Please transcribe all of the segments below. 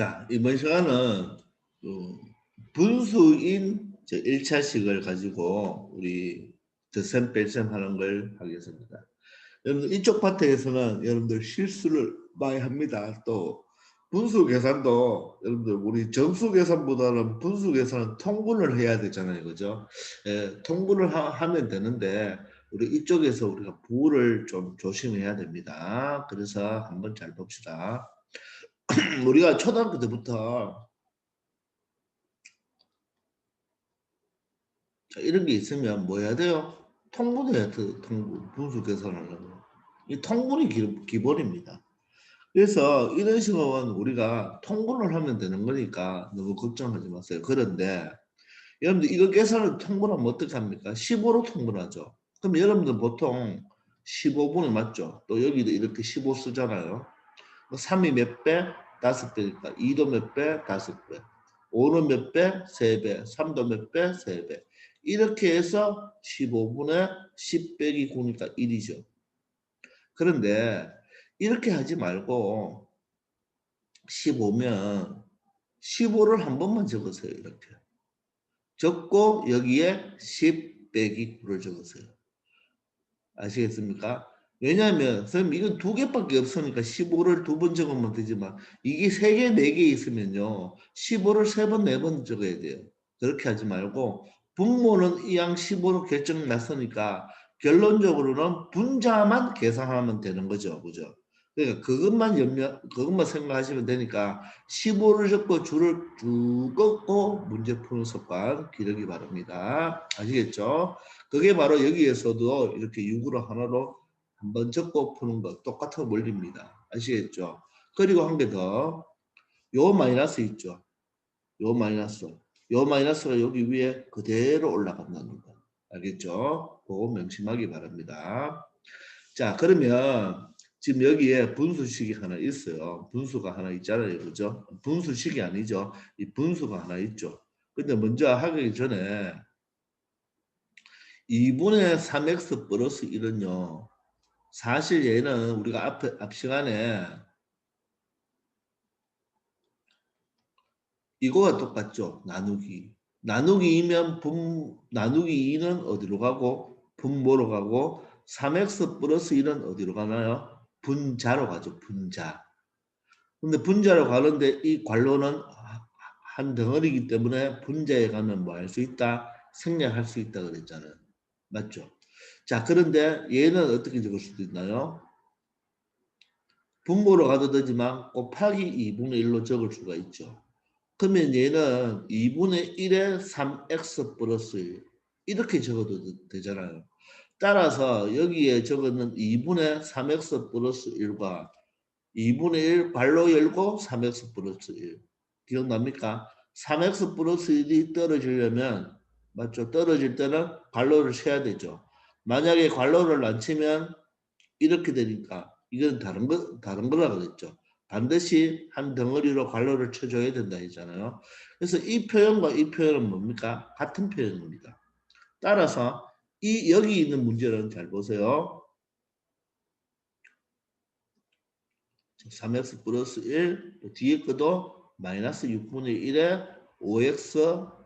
자, 이번 시간은 분수인 1차식을 가지고 우리 덧셈 뺄셈 하는 걸 하겠습니다. 여러분들 이쪽 파트에서는 여러분들 실수를 많이 합니다. 또 분수 계산도 여러분들 우리 정수 계산보다는 분수 계산은 통분을 해야 되잖아요. 그죠? 예, 통분을 하면 되는데 우리 이쪽에서 우리가 부를 좀 조심해야 됩니다. 그래서 한번 잘 봅시다. 우리가 초등학교 때부터 자, 이런 게 있으면 뭐 해야 돼요? 통분해야 돼. 통분. 분수 계산하려면. 이 통분이 기본입니다. 그래서 이런 식으로 우리가 통분을 하면 되는 거니까 너무 걱정하지 마세요. 그런데 여러분들 이거 계산을 통분하면 어떻게 합니까? 15로 통분하죠. 그럼 여러분들 보통 15분이 맞죠? 또 여기도 이렇게 15 쓰잖아요. 3이 몇 배? 5배니까 2도 몇 배? 5배. 5는 몇 배? 3배. 3도 몇 배? 3배. 이렇게 해서 15분의 10 빼기 9니까 1이죠. 그런데 이렇게 하지 말고 15면 15를 한 번만 적으세요. 이렇게. 적고 여기에 10 빼기 9를 적으세요. 아시겠습니까? 왜냐하면 선생님 이건 두 개밖에 없으니까 15를 두 번 적으면 되지만 이게 세 개, 네 개 있으면요. 15를 세 번, 네 번 적어야 돼요. 그렇게 하지 말고 분모는 이왕 15로 결정 났으니까 결론적으로는 분자만 계산하면 되는 거죠. 그죠? 그러니까 그것만 생각하시면 되니까 15를 적고 줄을 쭉 긋고 문제 푸는 습관 기르기 바랍니다. 아시겠죠? 그게 바로 여기에서도 이렇게 6으로 하나로 한번 적고 푸는 것 똑같은 원리입니다. 아시겠죠? 그리고 한 개 더. 요 마이너스 있죠? 요 마이너스. 요 마이너스가 여기 위에 그대로 올라간다는 거. 알겠죠? 그거 명심하기 바랍니다. 자, 그러면 지금 여기에 분수식이 하나 있어요. 분수가 하나 있잖아요. 그죠? 분수식이 아니죠. 이 분수가 하나 있죠. 근데 먼저 하기 전에 2분의 3x 플러스 1은요. 사실 얘는 우리가 앞 시간에 이거와 똑같죠. 나누기. 나누기 나누기 2는 어디로 가고 분모로 가고 3x 플러스 1은 어디로 가나요? 분자로 가죠. 분자. 근데 분자로 가는데 이 괄호는 한 덩어리이기 때문에 분자에 가면 뭐 할 수 있다? 생략할 수 있다 그랬잖아요. 맞죠? 자, 그런데 얘는 어떻게 적을 수도 있나요? 분모로 가도 되지만 곱하기 2분의 1로 적을 수가 있죠. 그러면 얘는 2분의 1에 3x 플러스 1 이렇게 적어도 되잖아요. 따라서 여기에 적었는 2분의 3x 플러스 1과 2분의 1 괄호 열고 3x 플러스 1 기억납니까? 3x 플러스 1이 떨어지려면 맞죠? 떨어질 때는 괄호를 쳐야 되죠. 만약에 괄호를 안 치면 이렇게 되니까 이건 다른 거라 그랬죠. 반드시 한 덩어리로 괄호를 쳐줘야 된다 했잖아요. 그래서 이 표현과 이 표현은 뭡니까? 같은 표현입니다. 따라서 이 여기 있는 문제는 잘 보세요. 3x 플러스 1 뒤에 것도 마이너스 6분의 1에 5x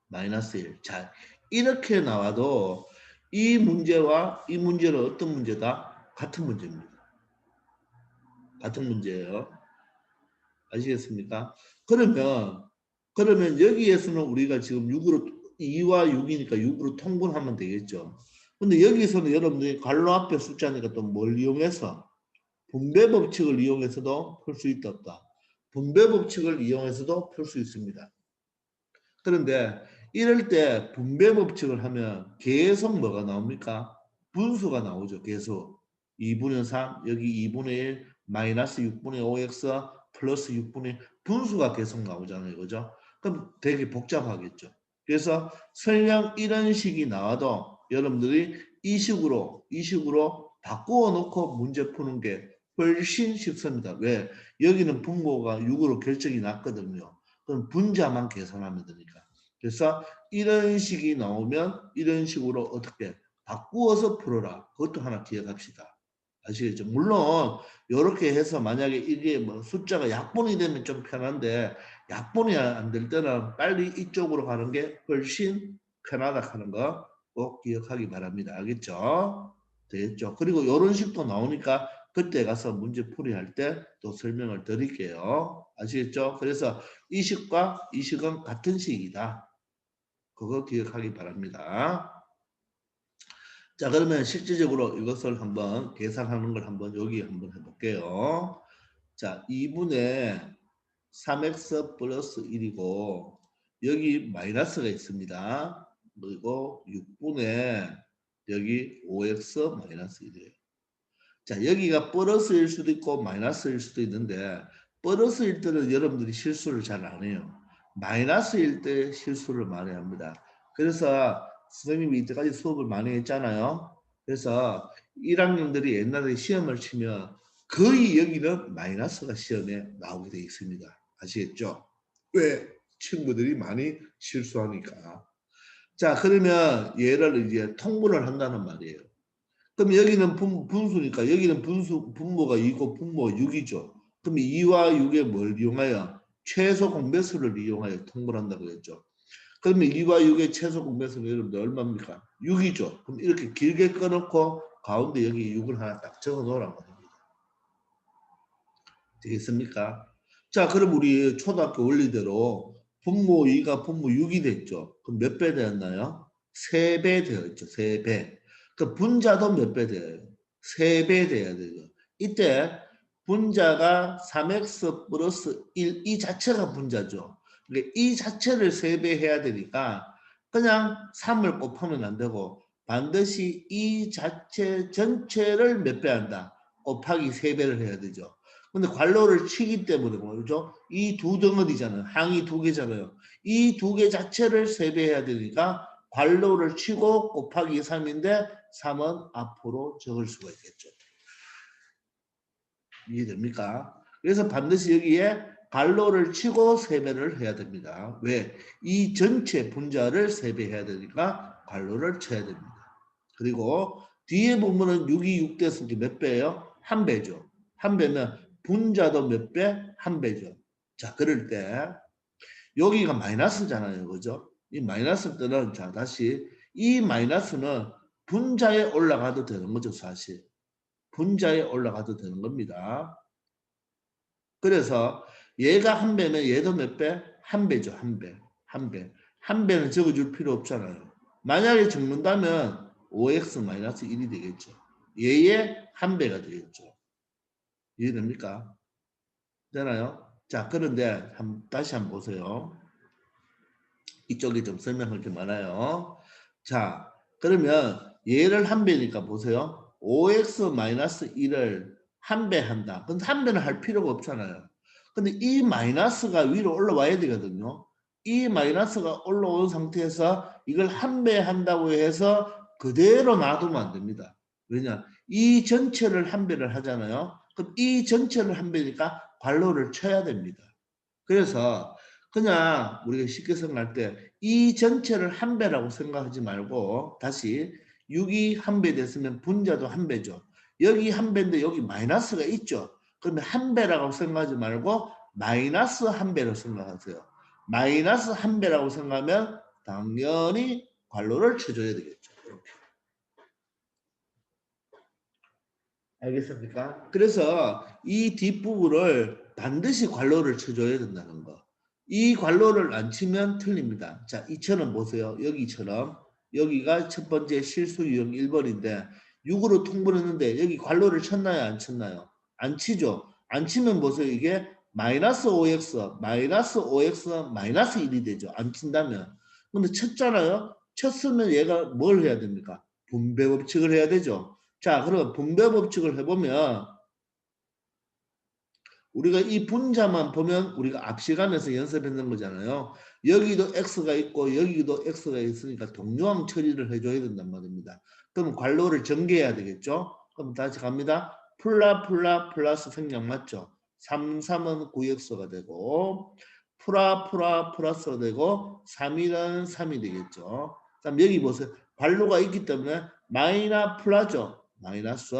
마이너스 1. 자, 이렇게 나와도 이 문제와 이 문제는 어떤 문제다? 같은 문제입니다. 같은 문제예요. 아시겠습니까? 그러면 여기에서는 우리가 지금 6으로 2와 6이니까 6으로 통분하면 되겠죠. 근데 여기서는 여러분들이 괄호 앞에 숫자니까 또 뭘 이용해서 분배 법칙을 이용해서도 풀 수 있다 없다. 분배 법칙을 이용해서도 풀 수 있습니다. 그런데 이럴 때 분배 법칙을 하면 계속 뭐가 나옵니까? 분수가 나오죠. 계속 2분의 3 여기 2분의 1 마이너스 6분의 5x 플러스 6분의 분수가 계속 나오잖아요. 그죠? 그럼 되게 복잡하겠죠. 그래서 설령 이런 식이 나와도 여러분들이 이 식으로 바꾸어 놓고 문제 푸는 게 훨씬 쉽습니다. 왜? 여기는 분모가 6으로 결정이 났거든요. 그럼 분자만 계산하면 되니까. 그래서 이런 식이 나오면 이런 식으로 어떻게 바꾸어서 풀어라. 그것도 하나 기억합시다. 아시겠죠? 물론 이렇게 해서 만약에 이게 뭐 숫자가 약분이 되면 좀 편한데 약분이 안 될 때는 빨리 이쪽으로 가는 게 훨씬 편하다 하는 거 꼭 기억하기 바랍니다. 알겠죠? 되겠죠? 그리고 이런 식도 나오니까 그때 가서 문제 풀이할 때 또 설명을 드릴게요. 아시겠죠? 그래서 이 식과 이 식은 같은 식이다. 그거 기억하기 바랍니다. 자, 그러면 실질적으로 이것을 한번 계산하는 걸 한번 여기 한번 해볼게요. 자, 2분의 3x 플러스 1이고 여기 마이너스가 있습니다. 그리고 6분의 여기 5x 마이너스 1이에요. 자, 여기가 플러스일 수도 있고 마이너스일 수도 있는데 플러스일 때는 여러분들이 실수를 잘 안 해요. 마이너스일 때 실수를 많이 합니다. 그래서 선생님이 이때까지 수업을 많이 했잖아요. 그래서 1학년들이 옛날에 시험을 치면 거의 여기는 마이너스가 시험에 나오게 되어 있습니다. 아시겠죠? 왜? 친구들이 많이 실수하니까. 자, 그러면 얘를 이제 통분을 한다는 말이에요. 그럼 여기는 분수니까 여기는 분모가 2고 분모가 6이죠. 그럼 2와 6에 뭘 이용하여? 최소 공배수를 이용하여 통분한다고 했죠. 그러면 2와 6의 최소 공배수는 여러분들 얼마입니까? 6이죠. 그럼 이렇게 길게 꺼놓고 가운데 여기 6을 하나 딱 적어 놓으라고 합니다. 되겠습니까? 자, 그럼 우리 초등학교 원리대로 분모 2가 분모 6이 됐죠. 그럼 몇 배 되었나요? 3배 되어 있죠. 3배. 그 분자도 몇 배 되어요? 3배 돼야 되죠. 이때 분자가 3x 플러스 1, 이 자체가 분자죠. 그러니까 이 자체를 3배 해야 되니까 그냥 3을 곱하면 안 되고 반드시 이 자체 전체를 몇 배 한다? 곱하기 3배를 해야 되죠. 근데 괄호를 치기 때문에 뭐죠? 이 두 덩어리잖아요. 항이 두 개잖아요. 이 두 개 자체를 3배 해야 되니까 괄호를 치고 곱하기 3인데 3은 앞으로 적을 수가 있겠죠. 이해됩니까? 그래서 반드시 여기에 괄호를 치고 3배를 해야 됩니다. 왜? 이 전체 분자를 3배 해야 되니까 괄호를 쳐야 됩니다. 그리고 뒤에 보면은 6이 6 됐을 때 몇 배예요? 한 배죠. 한 배면 분자도 몇 배? 한 배죠. 자, 그럴 때 여기가 마이너스잖아요. 그죠? 이 마이너스 때는 자, 다시 이 마이너스는 분자에 올라가도 되는 거죠, 사실. 분자에 올라가도 되는 겁니다. 그래서 얘가 한 배면 얘도 몇 배? 한 배죠, 한 배. 한 배. 한 배는 적어줄 필요 없잖아요. 만약에 적는다면 5x-1이 되겠죠. 얘의 한 배가 되겠죠. 이해됩니까? 되나요? 자, 그런데 다시 한번 보세요. 이쪽에 좀 설명할 게 많아요. 자, 그러면 얘를 한 배니까 보세요. 5x-1을 한 배 한다. 근데 한 배는 할 필요가 없잖아요. 근데 이 마이너스가 위로 올라와야 되거든요. 이 마이너스가 올라온 상태에서 이걸 한 배 한다고 해서 그대로 놔두면 안 됩니다. 왜냐? 이 전체를 한 배를 하잖아요. 그럼 이 전체를 한 배니까 괄호를 쳐야 됩니다. 그래서 그냥 우리가 쉽게 생각할 때 이 전체를 한 배라고 생각하지 말고 다시 6이 한 배 됐으면 분자도 한 배죠. 여기 한 배인데 여기 마이너스가 있죠. 그러면 한 배라고 생각하지 말고 마이너스 한 배로 생각하세요. 마이너스 한 배라고 생각하면 당연히 괄호를 쳐줘야 되겠죠. 이렇게. 알겠습니까? 그래서 이 뒷부분을 반드시 괄호를 쳐줘야 된다는 거. 이 괄호를 안 치면 틀립니다. 자, 이처럼 보세요. 여기처럼. 여기가 첫 번째 실수 유형 1번인데 6으로 통분했는데 여기 괄호를 쳤나요? 안 쳤나요? 안 치죠. 안 치면 보세요. 이게 마이너스 5x, 마이너스 5x, 마이너스 1이 되죠. 안 친다면. 근데 쳤잖아요. 쳤으면 얘가 뭘 해야 됩니까? 분배 법칙을 해야 되죠. 자, 그럼 분배 법칙을 해보면 우리가 이 분자만 보면 우리가 앞 시간에서 연습했는 거잖아요. 여기도 x가 있고 여기도 x가 있으니까 동요항 처리를 해줘야 된단 말입니다. 그럼 괄호를 전개해야 되겠죠. 그럼 다시 갑니다. 플러스 생략 맞죠? 3, 3은 9x가 되고 플러스가 되고 3이는 3이 되겠죠. 그럼 여기 보세요. 괄호가 있기 때문에 플라죠. 마이너스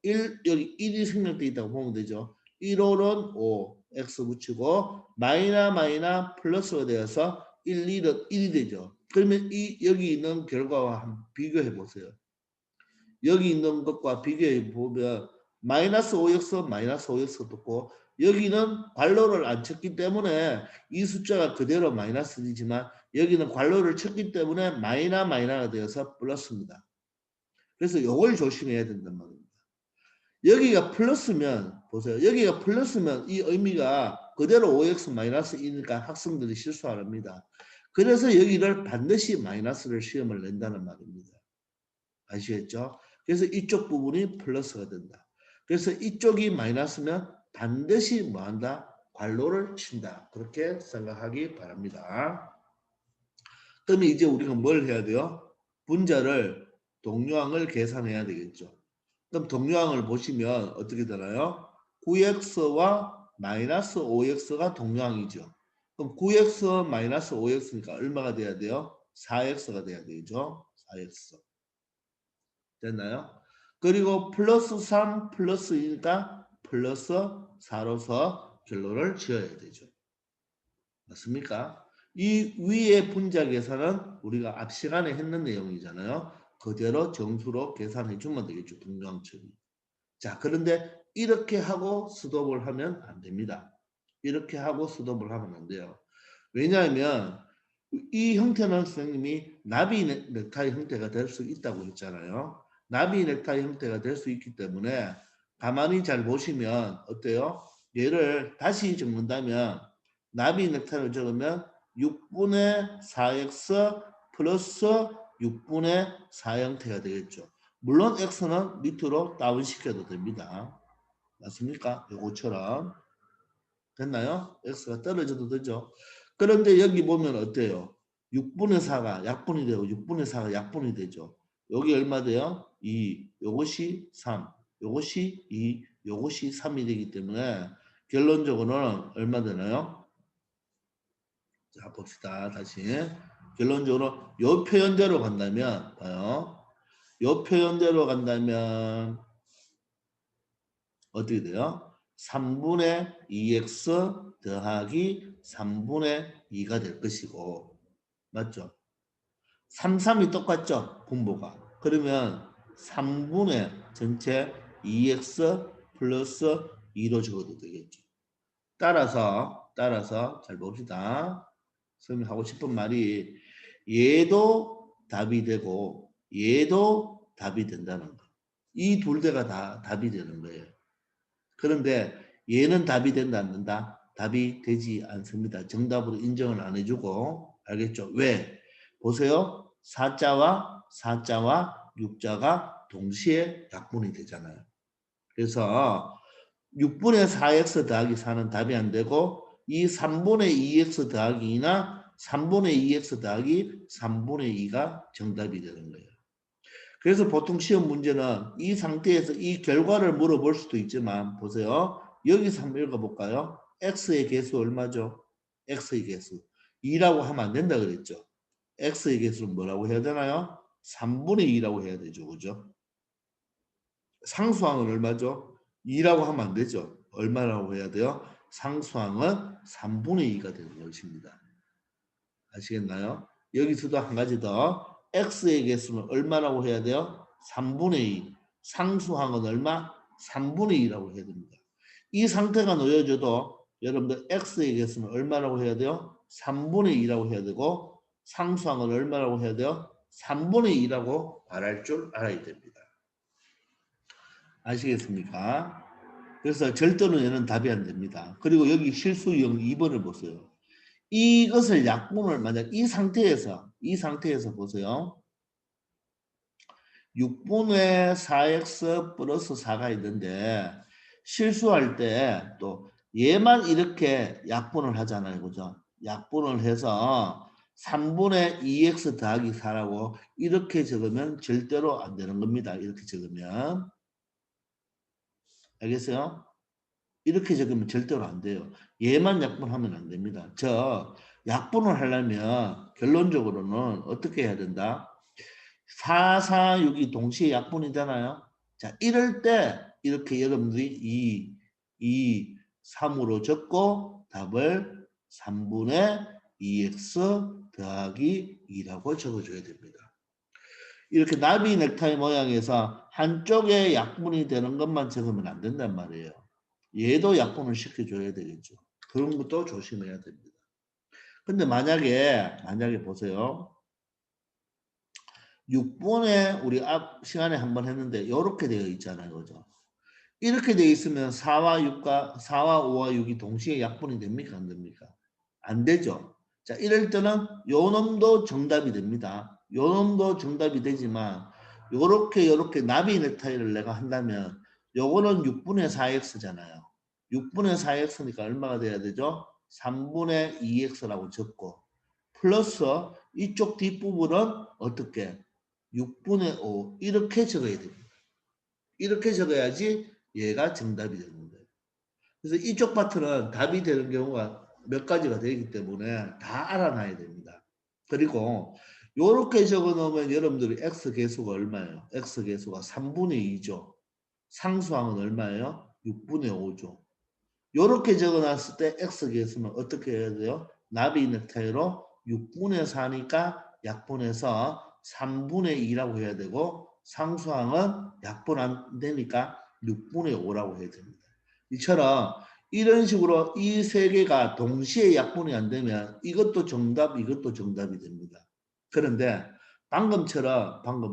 1 여기 1이 생략돼 있다고 보면 되죠. 1호는 5 x 붙이고 마이너 플러스가 되어서 1, 1은 1이 되죠. 그러면 이 여기 있는 결과와 한번 비교해 보세요. 여기 있는 것과 비교해 보면 마이너스 5x 마이너스 5x가 떴고 여기는 괄호를 안 쳤기 때문에 이 숫자가 그대로 마이너스이지만 여기는 괄호를 쳤기 때문에 마이너가 되어서 플러스입니다. 그래서 이걸 조심해야 된단 말입니다. 여기가 플러스면 보세요. 여기가 플러스면 이 의미가 그대로 5x 마이너스 1이니까 학생들이 실수 안 합니다. 그래서 여기를 반드시 마이너스를 시험을 낸다는 말입니다. 아시겠죠? 그래서 이쪽 부분이 플러스가 된다. 그래서 이쪽이 마이너스면 반드시 뭐한다? 괄호를 친다. 그렇게 생각하기 바랍니다. 그러면 이제 우리가 뭘 해야 돼요? 분자를 동요항을 계산해야 되겠죠. 그럼 동요항을 보시면 어떻게 되나요? 9x와 마이너스 5x가 동요항이죠. 그럼 9x 마이너스 5x니까 얼마가 돼야 돼요? 4x가 돼야 되죠. 4x. 됐나요? 그리고 플러스 3 플러스 2니까 플러스 4로서 결론을 지어야 되죠. 맞습니까? 이 위의 분자 계산은 우리가 앞 시간에 했는 내용이잖아요. 그대로 정수로 계산해 주면 되겠죠. 동요항 처리. 자, 그런데 이렇게 하고 스톱을 하면 안 됩니다. 이렇게 하고 스톱을 하면 안 돼요. 왜냐하면 이 형태는 선생님이 나비 넥타이 형태가 될 수 있다고 했잖아요. 나비 넥타이 형태가 될 수 있기 때문에 가만히 잘 보시면 어때요? 얘를 다시 적는다면 나비 넥타이를 적으면 6분의 4x 플러스 6분의 4 형태가 되겠죠. 물론 x는 밑으로 다운시켜도 됩니다. 맞습니까? 요거처럼. 됐나요? x가 떨어져도 되죠. 그런데 여기 보면 어때요? 6분의 4가 약분이 되고 6분의 4가 약분이 되죠. 여기 얼마 돼요? 2, 요것이 3, 요것이 2, 요것이 3이 되기 때문에 결론적으로는 얼마 되나요? 자, 봅시다. 다시. 결론적으로 요 표현대로 간다면 봐요. 요 표현대로 간다면 어떻게 돼요? 3분의 2x 더하기 3분의 2가 될 것이고 맞죠? 3, 3이 똑같죠? 분모가. 그러면 3분의 전체 2x 플러스 2로 적어도 되겠죠. 따라서 잘 봅시다. 선생님이 하고 싶은 말이 얘도 답이 되고 얘도 답이 된다는 거. 이 둘 대가 다 답이 되는 거예요. 그런데 얘는 답이 된다 안 된다? 답이 되지 않습니다. 정답으로 인정을 안 해주고 알겠죠? 왜? 보세요. 4자와 6자가 동시에 약분이 되잖아요. 그래서 6분의 4x 더하기 4는 답이 안 되고 이 3분의 2x 더하기 2나 3분의 2x 더하기 3분의 2가 정답이 되는 거예요. 그래서 보통 시험 문제는 이 상태에서 이 결과를 물어볼 수도 있지만 보세요. 여기서 한번 읽어볼까요? x의 개수 얼마죠? x의 개수. 2라고 하면 안 된다 그랬죠. x의 개수는 뭐라고 해야 되나요? 3분의 2라고 해야 되죠. 그죠? 상수항은 얼마죠? 2라고 하면 안 되죠. 얼마라고 해야 돼요? 상수항은 3분의 2가 되는 것입니다. 아시겠나요? 여기서도 한 가지 더. x의 개수는 얼마라고 해야 돼요? 3분의 2. 상수항은 얼마? 3분의 2라고 해야 됩니다. 이 상태가 놓여져도 여러분들 x의 개수는 얼마라고 해야 돼요? 3분의 2라고 해야 되고 상수항은 얼마라고 해야 돼요? 3분의 2라고 말할 줄 알아야 됩니다. 아시겠습니까? 그래서 절대로 얘는 답이 안 됩니다. 그리고 여기 실수형 2번을 보세요. 이것을 약분을 만약 이 상태에서 보세요. 6분의 4x 플러스 4가 있는데 실수할 때 또 얘만 이렇게 약분을 하잖아요. 그죠? 약분을 해서 3분의 2x 더하기 4라고 이렇게 적으면 절대로 안 되는 겁니다. 이렇게 적으면. 알겠어요? 이렇게 적으면 절대로 안 돼요. 얘만 약분하면 안 됩니다. 약분을 하려면 결론적으로는 어떻게 해야 된다? 4, 4, 6이 동시에 약분이잖아요. 자, 이럴 때 이렇게 여러분들이 3으로 적고 답을 3분의 2x 더하기 2라고 적어줘야 됩니다. 이렇게 나비 넥타이 모양에서 한쪽에 약분이 되는 것만 적으면 안 된단 말이에요. 얘도 약분을 시켜줘야 되겠죠. 그런 것도 조심해야 됩니다. 근데 만약에 보세요. 6분에 우리 앞 시간에 한번 했는데 이렇게 되어 있잖아요. 그죠? 이렇게 되어 있으면 4와 5와 6이 동시에 약분이 됩니까? 안 됩니까? 안 되죠. 자, 이럴 때는 요 놈도 정답이 됩니다. 요 놈도 정답이 되지만 요렇게 나비 넥타이를 내가 한다면 요거는 6분의 4x잖아요. 6분의 4x니까 얼마가 돼야 되죠? 3분의 2x라고 적고 플러스 이쪽 뒷부분은 어떻게? 6분의 5 이렇게 적어야 됩니다. 이렇게 적어야지 얘가 정답이 되는 거예요. 그래서 이쪽 파트는 답이 되는 경우가 몇 가지가 되기 때문에 다 알아놔야 됩니다. 그리고 이렇게 적어 놓으면 여러분들이 x 계수가 얼마예요? x 계수가 3분의 2죠. 상수항은 얼마예요? 6분의 5죠. 이렇게 적어놨을 때 x 계수는 어떻게 해야 돼요? 나비 넥타이로 6분의 4니까 약분해서 3분의 2라고 해야 되고 상수항은 약분 안 되니까 6분의 5라고 해야 됩니다. 이처럼 이런 식으로 이 세 개가 동시에 약분이 안 되면 이것도 정답이 됩니다. 그런데 방금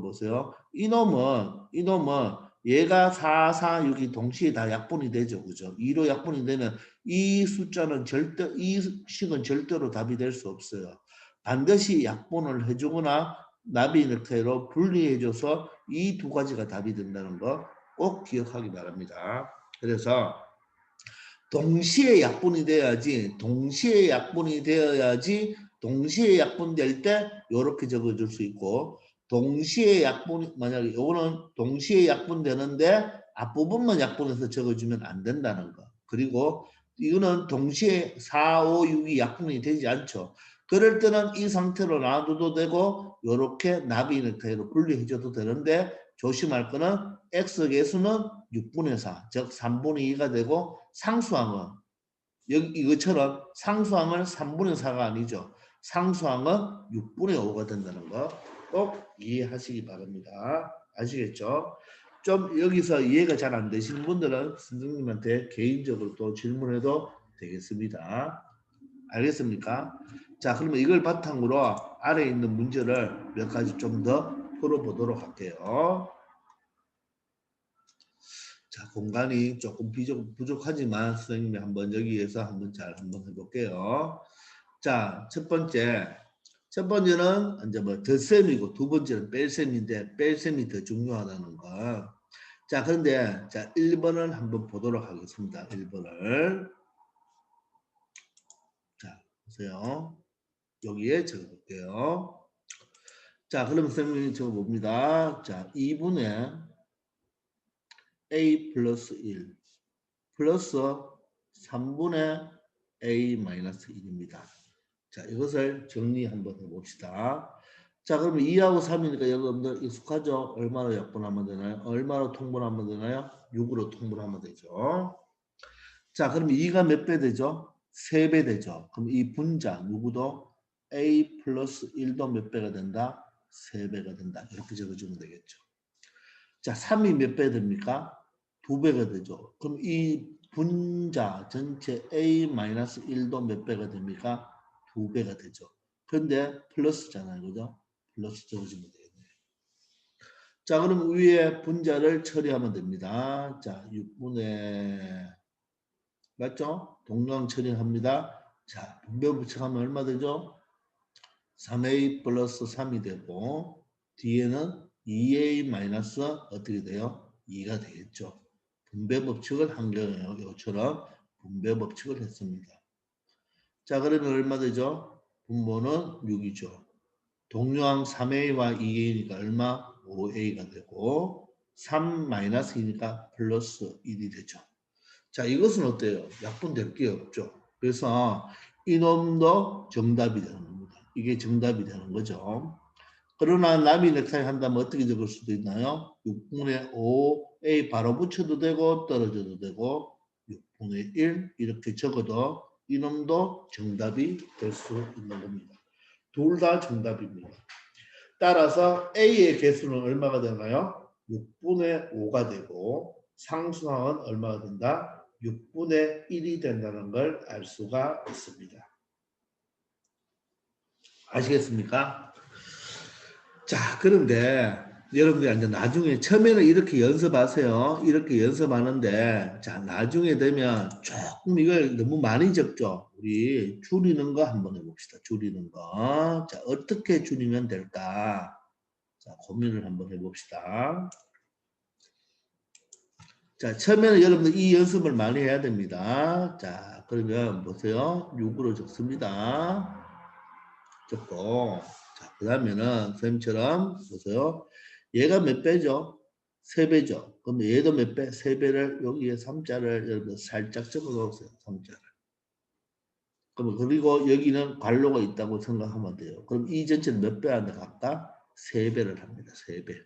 보세요. 이놈은 얘가 4, 4, 6이 동시에 다 약분이 되죠. 그죠? 2로 약분이 되면 이 식은 절대로 답이 될 수 없어요. 반드시 약분을 해주거나 나비 넥타이로 분리해줘서 이 두 가지가 답이 된다는 거 꼭 기억하기 바랍니다. 그래서 동시에 약분이 되어야지 동시에 약분될 때 이렇게 적어줄 수 있고 동시에 약분이 만약에 이거는 동시에 약분되는데 앞부분만 약분해서 적어주면 안 된다는 거. 그리고 이거는 동시에 4, 5, 6이 약분이 되지 않죠. 그럴 때는 이 상태로 놔둬도 되고 이렇게 나비 넥타이로 분리해줘도 되는데 조심할 거는 x계수는 6분의 4, 즉 3분의 2가 되고 상수항은 이것처럼 상수항은 3분의 4가 아니죠. 상수항은 6분의 5가 된다는 거 꼭 이해하시기 바랍니다. 아시겠죠? 좀 여기서 이해가 잘 안 되시는 분들은 선생님한테 개인적으로 또 질문해도 되겠습니다. 알겠습니까? 자, 그러면 이걸 바탕으로 아래에 있는 문제를 몇 가지 좀 더 풀어보도록 할게요. 자, 공간이 조금 부족하지만 선생님이 한번 여기에서 한번 잘 한번 해볼게요. 자, 첫 번째는 이제 뭐 덧셈이고 두 번째는 뺄셈인데 뺄셈이 더 중요하다는 거. 자, 그런데 자, 1번을 한번 보도록 하겠습니다. 1번을. 자, 보세요. 여기에 적어볼게요. 자, 그럼 선생님이 적어봅니다. 자, 2분의 a 플러스 1 플러스 3분의 a 마이너스 1입니다. 자, 이것을 정리 한번 해봅시다. 자, 그러면 2하고 3이니까 여러분들 익숙하죠? 얼마로 약분하면 되나요? 얼마로 통분하면 되나요? 6으로 통분하면 되죠. 자, 그럼 2가 몇 배 되죠? 3배 되죠. 그럼 이 분자 누구도 a 플러스 1도 몇 배가 된다? 3배가 된다. 이렇게 적어주면 되겠죠. 자, 3이 몇 배 됩니까? 2배가 되죠. 그럼 이 분자 전체 a-1도 몇 배가 됩니까? 2배가 되죠. 그런데 플러스잖아요. 그죠? 플러스 적어주면 되겠네요. 자, 그럼 위에 분자를 처리하면 됩니다. 자, 6분의 맞죠? 동량 처리합니다. 자, 분배 부착하면 얼마 되죠? 3a 플러스 3이 되고 뒤에는 2a 마이너스 어떻게 돼요? 2가 되겠죠. 분배 법칙을 한 거예요. 이것처럼 분배 법칙을 했습니다. 자, 그러면 얼마 되죠? 분모는 6이죠. 동요항 3a와 2a니까 얼마? 5a가 되고 3 마이너스 2니까 플러스 1이 되죠. 자, 이것은 어때요? 약분될 게 없죠. 그래서 이놈도 정답이 되는 겁니다. 이게 정답이 되는 거죠. 그러나 남이 넥타이 한다면 어떻게 적을 수도 있나요? 6분의 5 A 바로 붙여도 되고 떨어져도 되고 6분의 1 이렇게 적어도 이놈도 정답이 될 수 있는 겁니다. 둘 다 정답입니다. 따라서 A의 개수는 얼마가 되나요? 6분의 5가 되고 상수항은 얼마가 된다? 6분의 1이 된다는 걸 알 수가 있습니다. 아시겠습니까? 자, 그런데 여러분들이 이제 나중에 처음에는 이렇게 연습하세요. 이렇게 연습하는데 자, 나중에 되면 조금 이걸 너무 많이 적죠. 우리 줄이는 거 한번 해봅시다. 줄이는 거. 자, 어떻게 줄이면 될까? 자, 고민을 한번 해봅시다. 자, 처음에는 여러분들 이 연습을 많이 해야 됩니다. 자, 그러면 보세요. 6으로 적습니다. 적고, 자, 그 다음에는 선생님처럼 보세요. 얘가 몇 배죠? 3배죠. 그럼 얘도 몇 배? 3배를 여기에 3자를 여러분 살짝 적어 놓으세요. 3자를. 그럼 그리고 여기는 괄호가 있다고 생각하면 돼요. 그럼 이 전체는 몇 배 한다? 각각 3배를 합니다. 3배.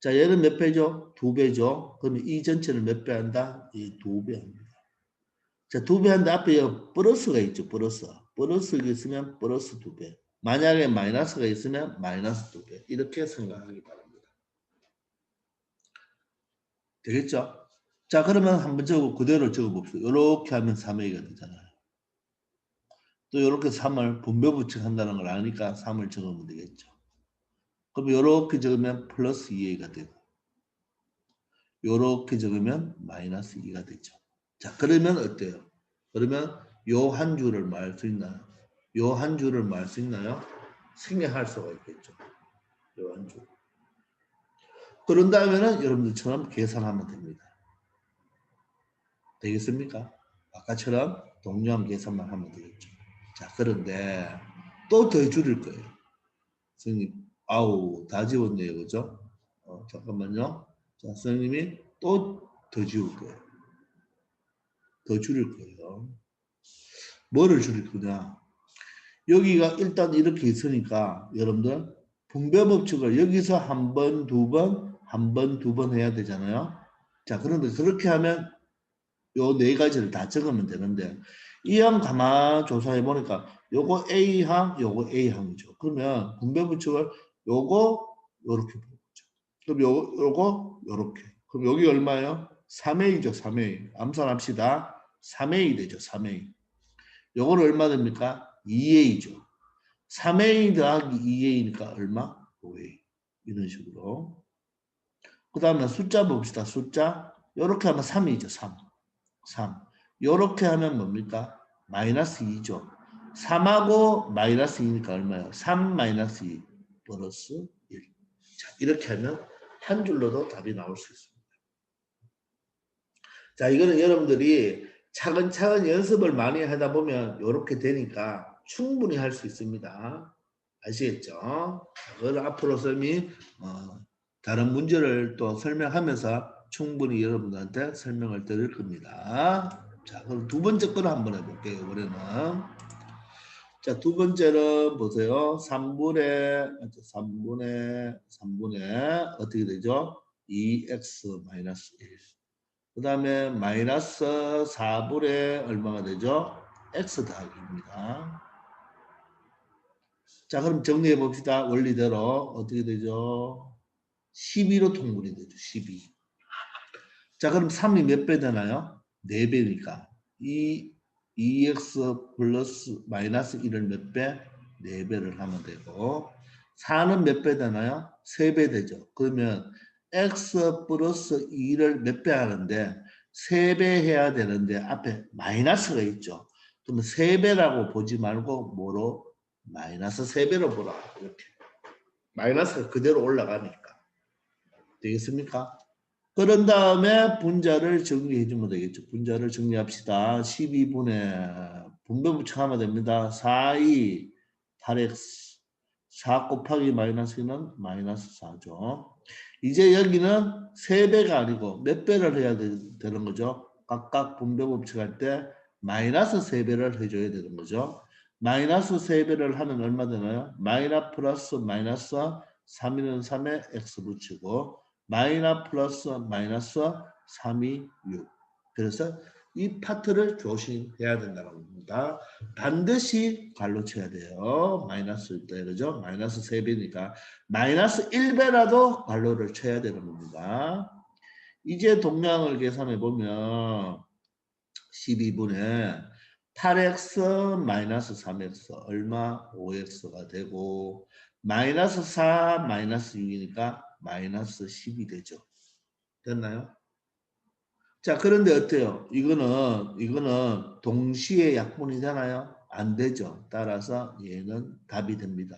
자, 얘는 몇 배죠? 2배죠. 그러면 이 전체는 몇 배 한다? 이 2배 합니다. 자, 2배 하는데 앞에 플러스가 있죠. 플러스가 있으면 플러스 2배. 만약에 마이너스가 있으면 마이너스 2배. 이렇게 생각하기 바랍니다. 되겠죠? 자, 그러면 한번 그대로 적어봅시다. 이렇게 하면 3A가 되잖아요. 또 이렇게 3을 분배부칙 한다는 걸 아니까 3을 적으면 되겠죠. 그럼 이렇게 적으면 플러스 2A가 되고 이렇게 적으면 마이너스 2가 되죠. 자, 그러면 어때요? 그러면 요 한 줄을 말 수 있나요? 요 한 줄을 말 수 있나요? 생략할 수가 있겠죠. 요 한 줄. 그런 다음에는 여러분들처럼 계산하면 됩니다. 되겠습니까? 아까처럼 동료함 계산만 하면 되겠죠. 자, 그런데 또 더 줄일 거예요. 선생님, 아우, 다 지웠네요. 그죠? 잠깐만요. 자, 선생님이 또 더 지울 거예요. 더 줄일 거예요. 뭐를 줄일 거냐? 여기가 일단 이렇게 있으니까 여러분들 분배법칙을 여기서 한 번, 두 번, 한 번, 두 번 해야 되잖아요. 자, 그런데 그렇게 하면 요 네 가지를 다 적으면 되는데 이 항 가만 조사해 보니까 요거 A항, 요거 A항이죠. 그러면 분배법칙을 요거 요렇게 보죠. 그럼 요거 요렇게. 그럼 여기 얼마예요? 3A죠, 3A. 암산합시다. 3A 되죠, 3A. 요거는 얼마 됩니까? 2A죠. 3A 더하기 2A니까 얼마? 5A. 이런 식으로. 그 다음에 숫자 봅시다. 숫자. 요렇게 하면 3이죠. 3. 3. 요렇게 하면 뭡니까? 마이너스 2죠. 3하고 마이너스 2니까 얼마예요? 3 마이너스 2 플러스 1. 자, 이렇게 하면 한 줄로도 답이 나올 수 있습니다. 자, 이거는 여러분들이 차근차근 연습을 많이 하다 보면 이렇게 되니까 충분히 할 수 있습니다. 아시겠죠? 그걸 앞으로 쌤이 다른 문제를 또 설명하면서 충분히 여러분들한테 설명을 드릴 겁니다. 자, 그럼 두 번째 거를 한번 해볼게요. 이번에는. 자, 두 번째는 보세요. 3분의 어떻게 되죠? 2x-1. 그 다음에 마이너스 4분의 얼마가 되죠? x 더하기입니다. 자, 그럼 정리해 봅시다. 원리대로 어떻게 되죠? 12로 통분이 되죠. 12. 자, 그럼 3이 몇 배 되나요? 4배니까. 2x 플러스 마이너스 1을 몇 배? 4배를 하면 되고 4는 몇 배 되나요? 3배 되죠. 그러면 x 플러스 2를 몇 배 하는데 3배 해야 되는데 앞에 마이너스가 있죠. 그러면 3배라고 보지 말고 뭐로? 마이너스 3배로 보라. 이렇게. 마이너스가 그대로 올라가니까. 되겠습니까? 그런 다음에 분자를 정리해 주면 되겠죠. 분자를 정리합시다. 12분의 분배부착하면 됩니다. 4이 8x 4 곱하기 마이너스 2는 마이너스 4죠. 이제 여기는 3배가 아니고 몇 배를 해야 되는 거죠? 각각 분배법칙할 때 마이너스 3배를 해줘야 되는 거죠. 마이너스 3배를 하면 얼마 되나요? 마이너스 플러스 마이너스 3이는 3에 x 붙이고 마이너스 플러스 마이너스 3이 6. 그래서 이 파트를 조심해야 된다는 겁니다. 반드시 갈로 쳐야 돼요. 마이너스 때 그죠? 마이너스 3배니까 마이너스 1배라도 갈로를 쳐야 되는 겁니다. 이제 동량을 계산해 보면 12분의 8x 마이너스 3x 얼마? 5x가 되고 마이너스 4 마이너스 6이니까 마이너스 10이 되죠. 됐나요? 자, 그런데 어때요? 이거는 동시에 약분이 되나요? 안 되죠. 따라서 얘는 답이 됩니다.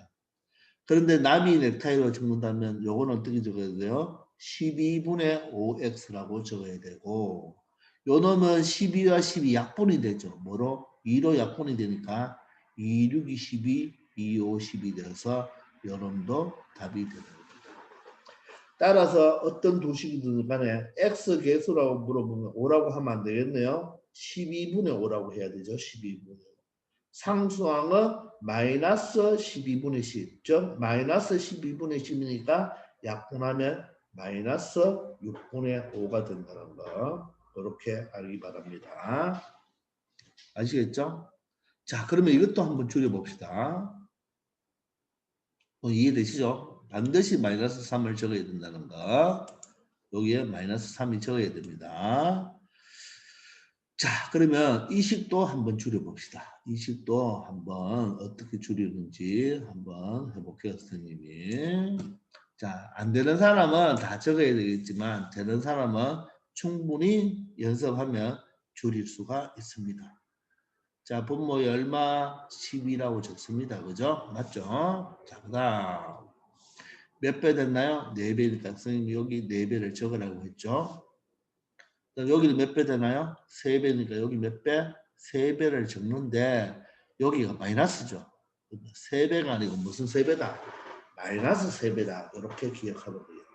그런데 남이 넥타이로 적는다면 요거는 어떻게 적어야 돼요? 12분의 5x라고 적어야 되고 요 놈은 12와 12 약분이 되죠. 뭐로? 2로 약분이 되니까 2, 6, 2, 12, 2, 5, 12 되어서 요 놈도 답이 되는 겁니다. 따라서 어떤 도식이든 간에 x 개수라고 물어보면 5라고 하면 안 되겠네요. 12분의 5라고 해야 되죠. 12분의 5. 상수항은 마이너스 12분의 10. 즉 마이너스 12분의 10이니까 약분하면 마이너스 6분의 5가 된다는 거. 이렇게 알기 바랍니다. 아시겠죠? 자, 그러면 이것도 한번 줄여봅시다. 이해되시죠? 반드시 마이너스 3을 적어야 된다는 거. 여기에 마이너스 3이 적어야 됩니다. 자, 그러면 이 식도 한번 줄여봅시다. 이 식도 한번 어떻게 줄이는지 한번 해볼게요, 선생님이. 자, 안 되는 사람은 다 적어야 되겠지만 되는 사람은 충분히 연습하면 줄일 수가 있습니다. 자, 분모의 얼마? 10이라고 적습니다. 그죠? 맞죠? 자, 그 다음 몇 배 됐나요? 4배니까 선생님이 여기 4배를 적으라고 했죠. 여기는 몇 배 되나요? 3배니까 여기 몇 배? 3배를 적는데 여기가 마이너스죠. 3배가 아니고 무슨 3배다? 마이너스 3배다. 이렇게 기억하면 되겠네요.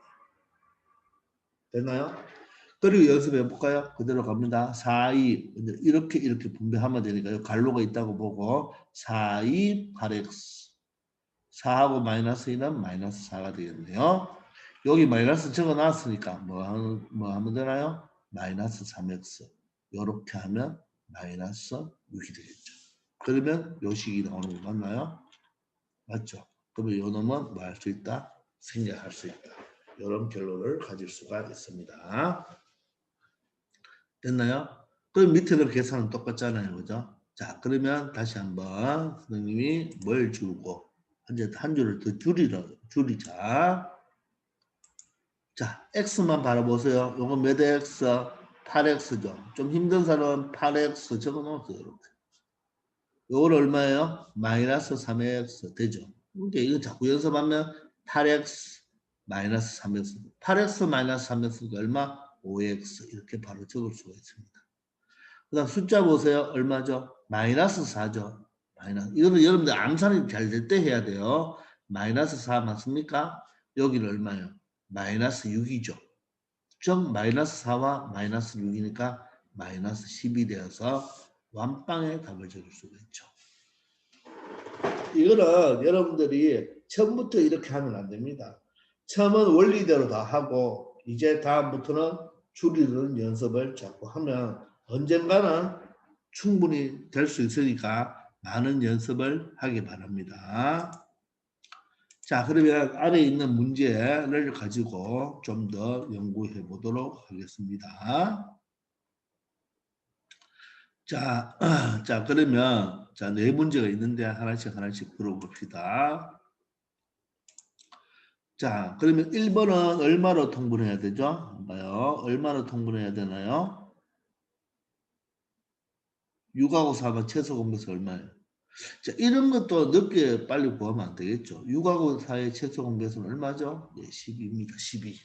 됐나요? 그리고 연습해 볼까요? 그대로 갑니다. 4, 2 이렇게 분배하면 되니까요. 갈로가 있다고 보고 4, 2, 8x 4하고 마이너스 2는 마이너스 4가 되겠네요. 여기 마이너스 적어놨으니까 뭐 하면 되나요? 마이너스 3x 이렇게 하면 마이너스 6이 되겠죠. 그러면 요 식이 나오는 거 맞나요? 맞죠? 그러면 요 놈은 뭐 할 수 있다? 생략할 수 있다. 이런 결론을 가질 수가 있습니다. 됐나요? 그럼 밑에도 계산은 똑같잖아요. 그죠? 자, 그러면 다시 한번 선생님이 뭘 줄고 이제 한 줄을 더 줄이자. 자, x만 바라보세요. 요거 몇 x? 8x죠. 좀 힘든 사람은 8x 적어놓으세요. 이렇게. 요걸 얼마예요? 마이너스 3x 되죠. 그러니까 이거 자꾸 연습하면 8x 마이너스 3x 8x 마이너스 3x가 얼마? 5x 이렇게 바로 적을 수가 있습니다. 그 다음 숫자 보세요. 얼마죠? 마이너스 4죠. 마이너스. 이거는 여러분들 암산이 잘 될 때 해야 돼요. 마이너스 4 맞습니까? 여기는 얼마예요? 마이너스 6이죠. 즉 마이너스 4와 마이너스 6이니까 마이너스 10이 되어서 완빵의 답을 적을 수가 있죠. 이거는 여러분들이 처음부터 이렇게 하면 안 됩니다. 처음은 원리대로 다 하고 이제 다음부터는 줄이는 연습을 자꾸 하면 언젠가는 충분히 될 수 있으니까 많은 연습을 하기 바랍니다. 자, 그러면 아래 있는 문제를 가지고 좀 더 연구해 보도록 하겠습니다. 자, 자, 그러면 자, 4문제가 있는데 하나씩 풀어봅시다. 자, 그러면 1번은 얼마로 통분해야 되죠? 봐요. 얼마로 통분해야 되나요? 6하고 4번 최소 공배수 얼마예요? 자, 이런 것도 늦게 빨리 구하면 안 되겠죠. 6하고 4의 최소 공배수는 얼마죠? 네, 12입니다. 12.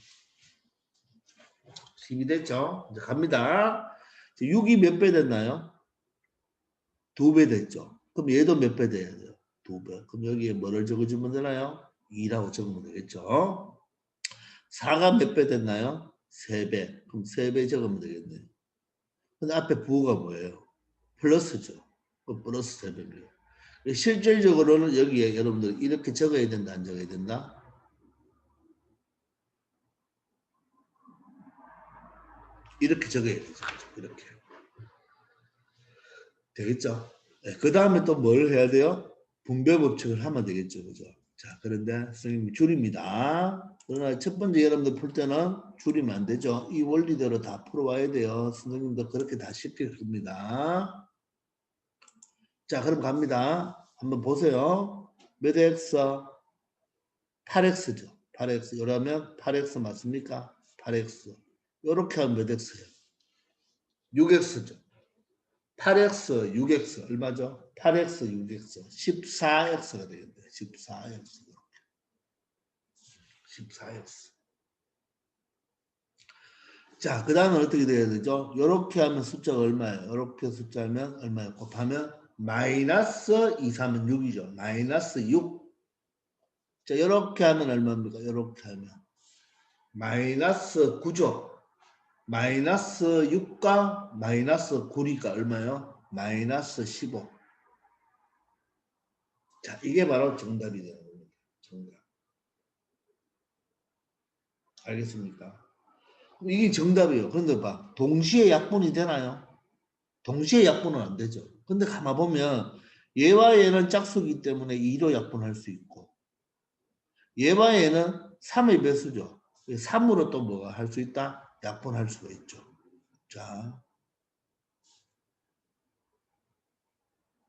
12 됐죠? 이제 갑니다. 6이 몇 배 됐나요? 2배 됐죠. 그럼 얘도 몇 배 돼야 돼요? 2배. 그럼 여기에 뭐를 적어주면 되나요? 2라고 적으면 되겠죠. 4가 몇 배 됐나요? 3배. 그럼 3배 적으면 되겠네요. 근데 앞에 부호가 뭐예요? 플러스죠. 그 플러스 3배입니다. 실질적으로는 여기에 여러분들 이렇게 적어야 된다, 안 적어야 된다? 이렇게 적어야 되죠. 이렇게. 되겠죠? 네, 그 다음에 또 뭘 해야 돼요? 분배 법칙을 하면 되겠죠. 그죠? 자, 그런데 선생님이 줄입니다. 그러나 첫 번째 여러분들 풀 때는 줄이면 안 되죠. 이 원리대로 다 풀어와야 돼요. 선생님도 그렇게 다 시킬 겁니다. 자, 그럼 갑니다. 한번 보세요. 몇 x? 8x죠. 8x. 이러면 8x 맞습니까? 8x. 이렇게 하면 몇 x예요? 6x죠. 8x, 6x 얼마죠? 8x, 6x 14x가 되겠네요. 14x. 14x. 자, 그 다음은 어떻게 돼야 되죠? 이렇게 하면 숫자가 얼마예요? 이렇게 숫자면 얼마예요? 곱하면 마이너스 2, 3은 6이죠. 마이너스 6. 자, 이렇게 하면 얼마입니까? 이렇게 하면 마이너스 9죠. 마이너스 6과 마이너스 9니까 얼마예요? 마이너스 15. 자, 이게 바로 정답이 되는 겁니다. 정답. 알겠습니까? 이게 정답이에요. 그런데 봐. 동시에 약분이 되나요? 동시에 약분은 안 되죠. 근데 가만 보면 얘와 얘는 짝수기 때문에 2로 약분할 수 있고 얘와 얘는 3의 배수죠. 3으로 또 뭐가 할 수 있다? 약분할 수가 있죠. 자,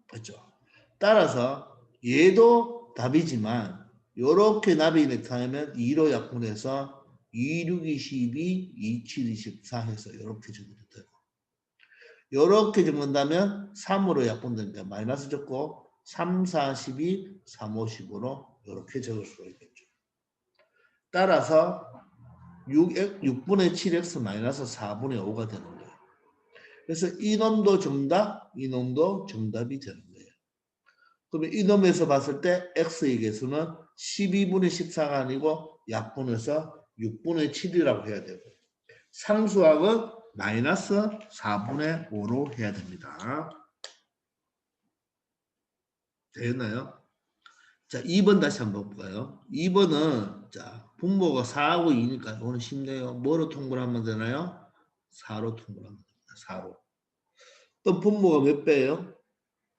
그렇죠. 따라서 얘도 답이지만 이렇게 납이 나타나면 2로 약분해서 2, 6, 22, 2, 7, 24 해서 이렇게 적어도 되고 이렇게 적는다면 3으로 약분되니까 마이너스 적고 3, 4, 12, 3, 5, 15로 이렇게 적을 수가 있겠죠. 따라서 6분의 7x 마이너스 4분의 5가 되는 거예요. 그래서 이놈도 정답, 이놈도 정답이 되는 거예요. 그러면 이놈에서 봤을 때 x의 개수는 12분의 14가 아니고 약분해서 6분의 7이라고 해야 되고 상수항은 마이너스 4분의 5로 해야 됩니다. 되었나요? 자, 2번 다시 한번 볼까요? 2번은 자, 분모가 4하고 2니까 이거는 쉽네요. 뭐로 통분하면 되나요? 4로 통분하면 됩니다. 4로. 또 분모가 몇 배예요?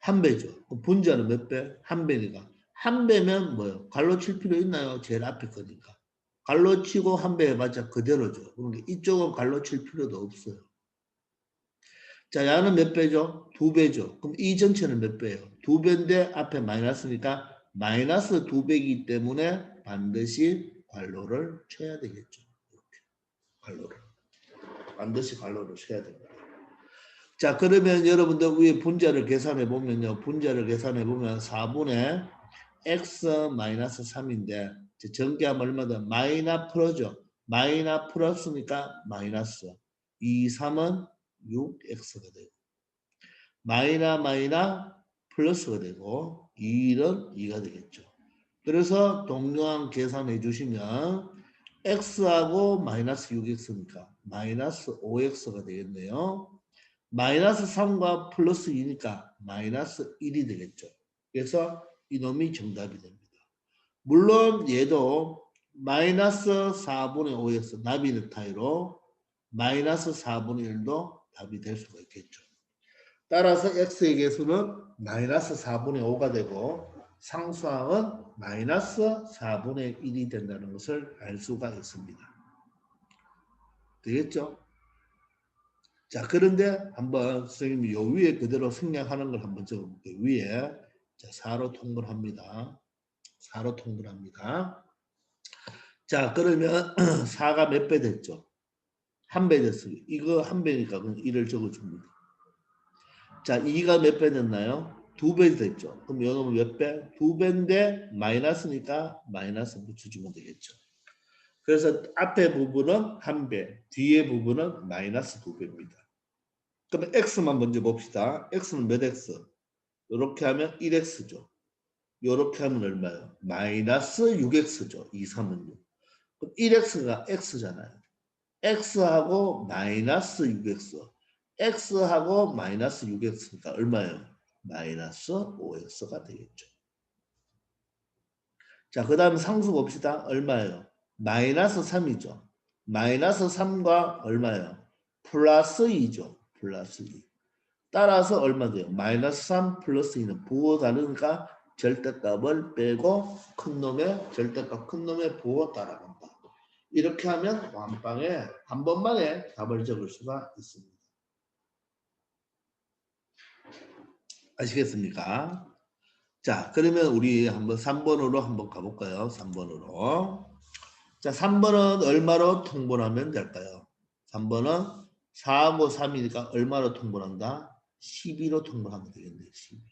한 배죠. 분자는 몇 배? 한 배니까. 한 배면 뭐요? 갈로 칠 필요 있나요? 제일 앞에 거니까. 갈로 치고 한 배 해봤자 그대로죠. 그러니까 이쪽은 갈로 칠 필요도 없어요. 자, 야는 몇 배죠? 두 배죠. 그럼 이 전체는 몇 배예요? 두 배인데 앞에 마이너스니까 마이너스 두 배이기 때문에 반드시 괄호를 쳐야 되겠죠. 이렇게 괄호를. 반드시 괄호를 쳐야 됩니다. 자, 그러면 여러분들 위에 분자를 계산해 보면요. 분자를 계산해 보면 4분의 x 마이너스 3인데 전개하면 얼마다? 마이너 플러죠. 마이너 플러스니까 마이너스 2, 3은 6x가 되고 마이너 마이너 플러스가 되고 2는 2가 되겠죠. 그래서 동요한 계산해 주시면 x하고 마이너스 6x니까 마이너스 5x가 되겠네요. 마이너스 3과 플러스 2니까 마이너스 1이 되겠죠. 그래서 이놈이 정답이 됩니다. 물론 얘도 마이너스 4분의 5x 나비 넥타이로 마이너스 4분의 1도 답이 될 수가 있겠죠. 따라서 x의 개수는 마이너스 4분의 5가 되고 상수항은 마이너스 4분의 1이 된다는 것을 알 수가 있습니다. 되겠죠? 자, 그런데 한번 선생님이 요 위에 그대로 생략하는 걸 한번 적어볼게요. 위에 자, 4로 통분합니다. 4로 통분합니다. 자, 그러면 4가 몇 배 됐죠? 한 배 됐어요. 이거 한 배니까 그럼 1을 적어줍니다. 자, 2가 몇 배 됐나요? 두 배 됐죠. 그럼 이거는 몇 배? 두 배인데 마이너스니까 마이너스 붙여주면 되겠죠. 그래서 앞에 부분은 한 배, 뒤에 부분은 마이너스 두 배입니다. 그러면 x만 먼저 봅시다. x는 몇 x? 이렇게 하면 1x죠. 이렇게 하면 얼마예요? 마이너스 6x죠. 2, 3은 6. 그럼 1x가 x잖아요. x하고 마이너스 6x. x하고 마이너스 6x니까 얼마예요? 마이너스 5x가 되겠죠. 자, 그 다음 상수 봅시다. 얼마예요? 마이너스 3이죠. 마이너스 3과 얼마예요? 플러스 2죠. 플러스 2. 따라서 얼마 돼요? 마이너스 3 플러스 2는 부호 다르니까 절대값을 빼고 큰 놈의 절대값 큰 놈의 부호 따라간다. 이렇게 하면 완방에 한 번만에 답을 적을 수가 있습니다. 아시겠습니까? 자, 그러면 우리 한번 3번으로 한번 가볼까요? 3번으로. 자, 3번은 얼마로 통분하면 될까요? 3번은 4하고 3이니까 얼마로 통분한다? 12로 통분하면 되겠네요. 12.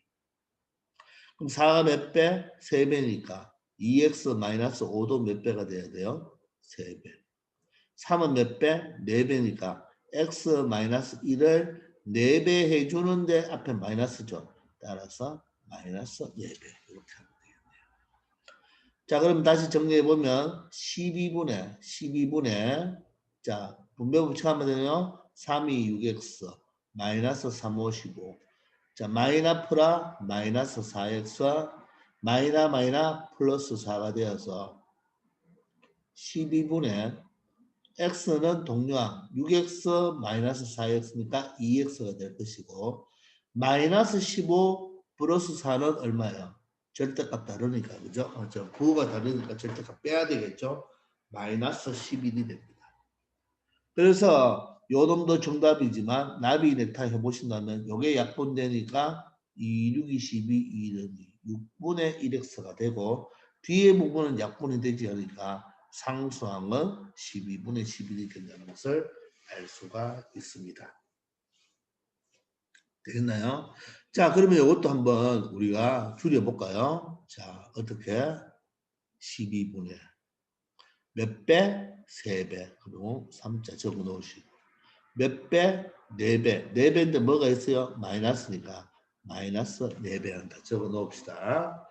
그럼 4가 몇 배? 3배니까 2x-5도 몇 배가 돼야 돼요? 3배. 3은 몇 배? 4배니까 x-1을 4배 해주는데 앞에 마이너스죠. 따라서 마이너스 4배. 이렇게 하면 되겠네요. 자, 그럼 다시 정리해보면 12분의 자, 분배 법칙하면 되네요. 3이 6x 마이너스 3, 5, 15. 자, 마이너 프라 마이너스 4x와 마이너 플러스 4가 되어서 12분의 x는 동류항 6x 마이너스 4x니까 2x가 될 것이고 마이너스 15 플러스 4는 얼마예요? 절대값 다르니까 그죠? 부호가 다르니까 절대값 빼야 되겠죠? 마이너스 11이 됩니다. 그래서 요 놈도 정답이지만 나비 넥타 해보신다면 요게 약분되니까 2, 6, 12, 2, 6분의 1x가 되고 뒤에 부분은 약분이 되지 않으니까 상수항은 12분의 11이 된다는 것을 알 수가 있습니다. 되겠나요? 자, 그러면 이것도 한번 우리가 줄여볼까요? 자, 어떻게? 12분의 몇 배? 3배. 그리고 3자 적어 놓으시고. 몇 배? 4배. 4배인데 뭐가 있어요? 마이너스니까. 마이너스 4배 한다. 적어 놓읍시다.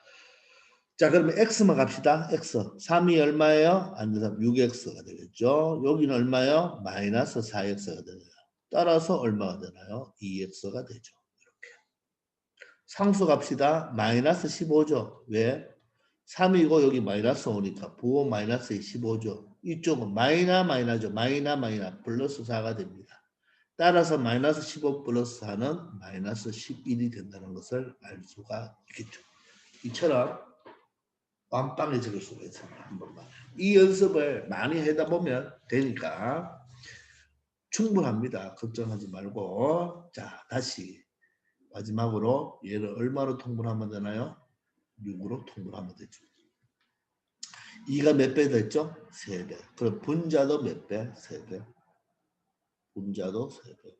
자, 그러면 x만 갑시다. x. 3이 얼마예요? 앉아서 6x가 되겠죠. 여기는 얼마예요? 마이너스 4x가 되네요. 따라서 얼마가 되나요? 2x가 되죠. 이렇게. 상수 갑시다. 마이너스 15죠. 왜? 3이고 여기 마이너스 오니까 부호 마이너스 15죠. 이쪽은 마이너죠. 마이너 플러스 4가 됩니다. 따라서 마이너스 15 플러스 4는 마이너스 11이 된다는 것을 알 수가 있겠죠. 이처럼 완빵에 적을 수가 있습니다. 한 번만. 이 연습을 많이 하다 보면 되니까 충분합니다. 걱정하지 말고. 자, 다시 마지막으로 얘를 얼마로 통분하면 되나요? 6으로 통분하면 되죠. 2가 몇 배 됐죠? 3배. 그럼 분자도 몇 배? 3배. 분자도 3배.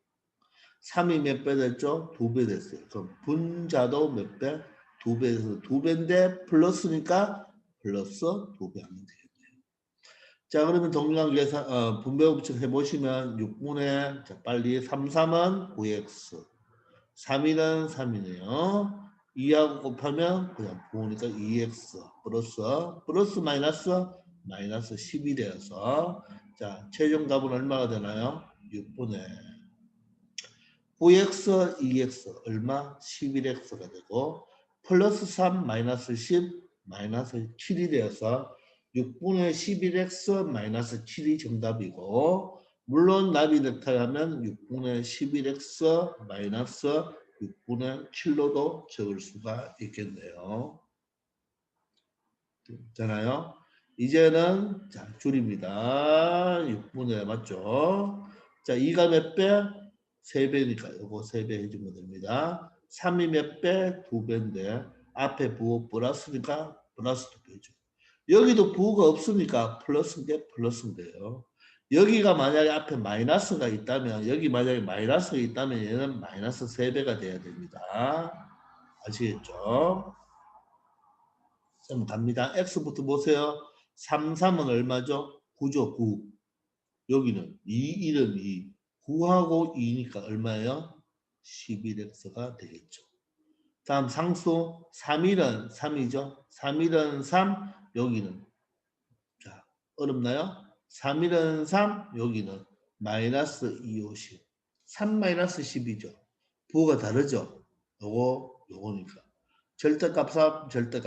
3이 몇 배 됐죠? 2배 됐어요. 그럼 분자도 몇 배? 2배에서 2배인데 플러스니까 플러스 2배 하면 되겠네요. 자, 그러면 동일한 계산 분배 법칙 해보시면 6분의 자, 빨리 3, 3은 9x 3이는 3이네요. 2하고 곱하면 그냥 부으니까 2x 플러스 마이너스 10이 되어서 자 최종 답은 얼마가 되나요? 6분의 9x 2x 얼마? 11x가 되고 플러스 3 마이너스 10 마이너스 7이 되어서 6분의 11x 마이너스 7이 정답이고 물론 나비 넥타이 하면 6분의 11x 마이너스 6분의 7로도 적을 수가 있겠네요. 되나요? 이제는 자 줄입니다. 6분의 맞죠? 자 2가 몇 배? 3배니까 요거 3배 해주면 됩니다. 3이 몇 배? 2배인데 앞에 부호 플러스니까 플러스 2배죠. 여기도 부호가 없으니까 플러스인데 플러스인데요. 여기가 만약에 앞에 마이너스가 있다면 여기 만약에 마이너스가 있다면 얘는 마이너스 3배가 돼야 됩니다. 아시겠죠? 자, 갑니다. x부터 보세요. 3, 3은 얼마죠? 9죠. 9. 여기는 2, 1은 2. 9하고 2니까 얼마예요? 11x가 되겠죠. 다음 상수 3일은 3이죠. 3일은 3, 여기는 자 어렵나요? 3일은 3, 여기는 마이너스 2, 50. 3 마이너스 10이죠. 부호가 다르죠. 요거 요거니까. 절대값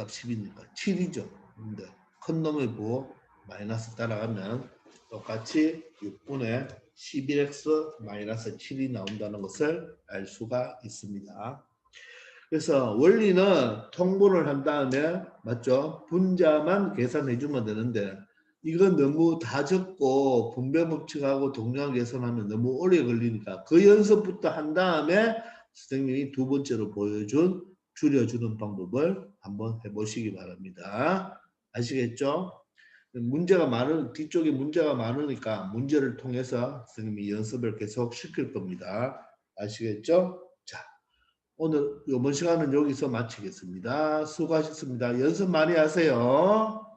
10이니까 7이죠. 근데 큰 놈의 부호 마이너스 따라가면 똑같이 6분의 11x 마이너스 7이 나온다는 것을 알 수가 있습니다. 그래서 원리는 통분을 한 다음에 맞죠? 분자만 계산해 주면 되는데 이건 너무 다 적고 분배 법칙하고 동량 계산하면 너무 오래 걸리니까 그 연습부터 한 다음에 선생님이 두 번째로 보여준 줄여주는 방법을 한번 해보시기 바랍니다. 아시겠죠? 문제가 뒤쪽에 문제가 많으니까 문제를 통해서 선생님이 연습을 계속 시킬 겁니다. 아시겠죠? 자, 오늘 이번 시간은 여기서 마치겠습니다. 수고하셨습니다. 연습 많이 하세요.